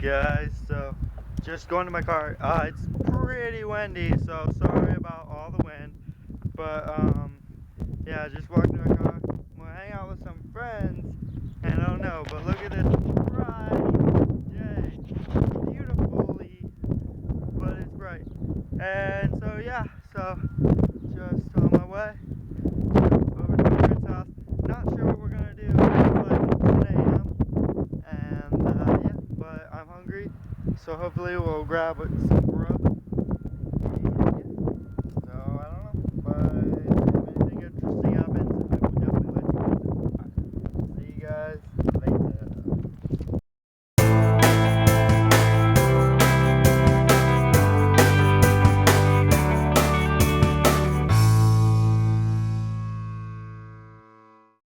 guys, so just going to my car. It's pretty windy, so sorry about all the wind, but yeah, just walked to my car. I'm gonna hang out with some friends, and I don't know, but look at this bright day, beautifully, but it's bright. And so yeah, so just on my way over to my friend's house. Not sure what we're gonna do. It's like 10 a.m. and yeah, but I'm hungry, so hopefully we'll grab some grub.